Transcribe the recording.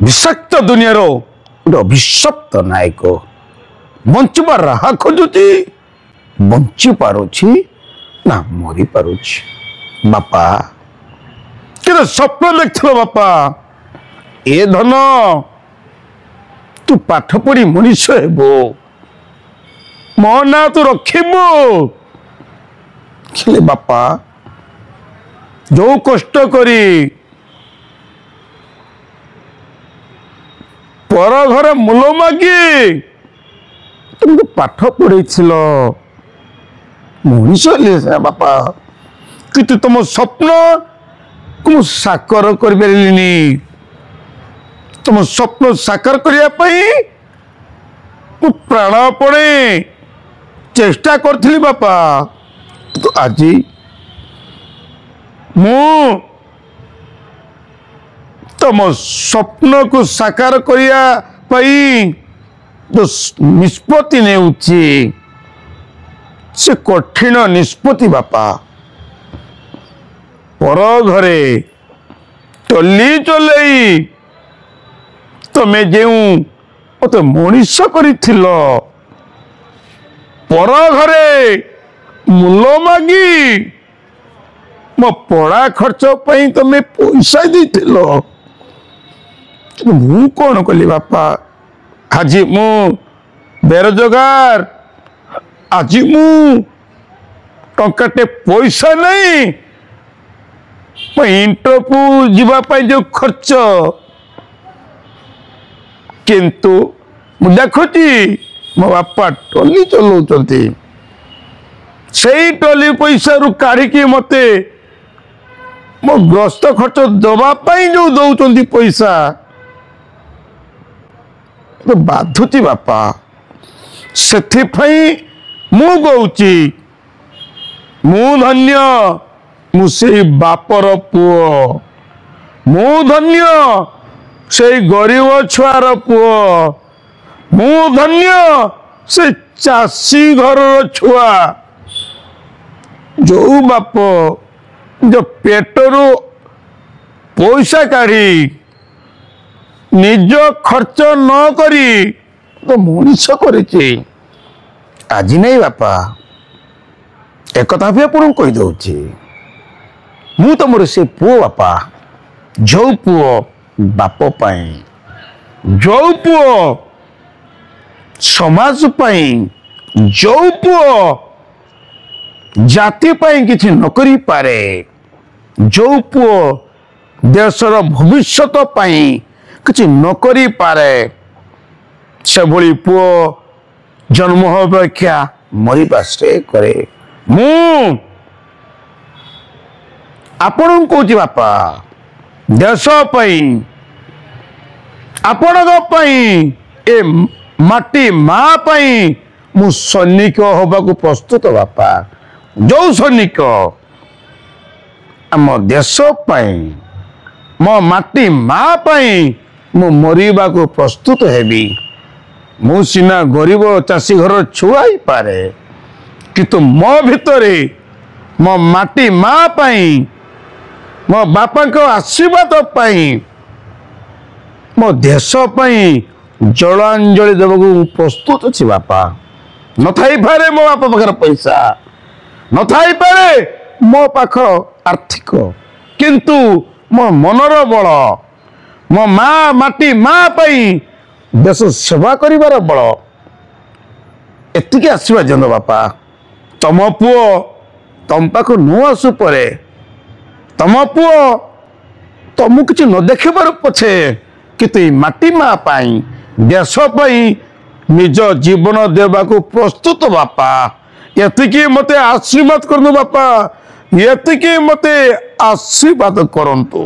विषाक्त दुनियार गोटे अभिशप्त नायक बंचबार राह खोजुची बंची पारुछि ना मरी पारुछि। बापा कि स्वप्न देखल बापा ए धन तू पाठ पढ़ी मनीष हेबो मो ना तू रखिबो खेले बापा जो कष्ट करी पर घर मूल मागी तुमको पाठ पढ़े मनीष बापा कि तुम स्वप्न को साकार कर तुम स्वप्न साकार करने प्राणपणे चेष्टा करी बापा तो आज तुम स्वप्न को साकार करने जो निष्पत्ति नेउछि से कठिन निष्पत्ति बापा पर घरे टली चलई तमें जो मत मनीष कर पर घरे मूल मागी मो पढ़ा खर्च पई तमें पैसा देथिल मु कौन कली बापा आज मु बेरोजगार आज मु टंकाटे पैसा नहीं इंटरव्यू जीवाई जो खर्च किंतु मु देखुची मो बापा टली चलाउछंती से टली पैसा रु काढ़ी मते मो ग्रस्त खर्च दवापाई जो दौरान पैसा तो बाधुची बापा से मु कहूची मु धन्य मुसे बापर पुओ मु धन्य से गरीब छुआर पुओ मु धन्य से चाषी घर छुआ जो बाप जो पेटरू पैसा काढ़ी निज खर्च न करी तो मनीष करिछि आज नहीं बापा एक कथा भी आपन कहि दउछि मु तमर से पुओ बापा जो पुओ बाप पाई जो पुओ समाज पाई जो पुओ जाति पाई किछि न करि पारे जो पुओ देशर भविष्यत पाई किछि न करि पारे से भली पुओ जन्म अपेक्षा मरी पासे करे मु आपण कहूँ बापा देश पाई आपण ए माटी माँ पाई मु सैनिक होबा को प्रस्तुत बापा जो सैनिक आम देश पाई मो माटी माँ पाई मु मरिबा को प्रस्तुत हेबी मु सिना गरीब चाषी घर छुआई पारे किंतु मो भितरे मो माटी माँ पाई मो बापा को आशीर्वाद पाई मो देश पाई जलांजलि देवको प्रस्तुत अछि बापा न थाई पारे मो बापा पाखर पैसा न थाई पारे मो पाख आर्थिक किंतु मो मनर बल मो माँ माटी माँ पाई देश सेवा करिवार बल एतिके आसीबा जन बापा तम पुओ तम पाख न आसु परे तम पुओ तुम किसी न देखबार पछे कितु माटी माँ पाई देश पाई निज जीवन देवा को प्रस्तुत बापा एतिकी मते आशीर्वाद करनु बापा एतिकी मते आशीर्वाद करंतु।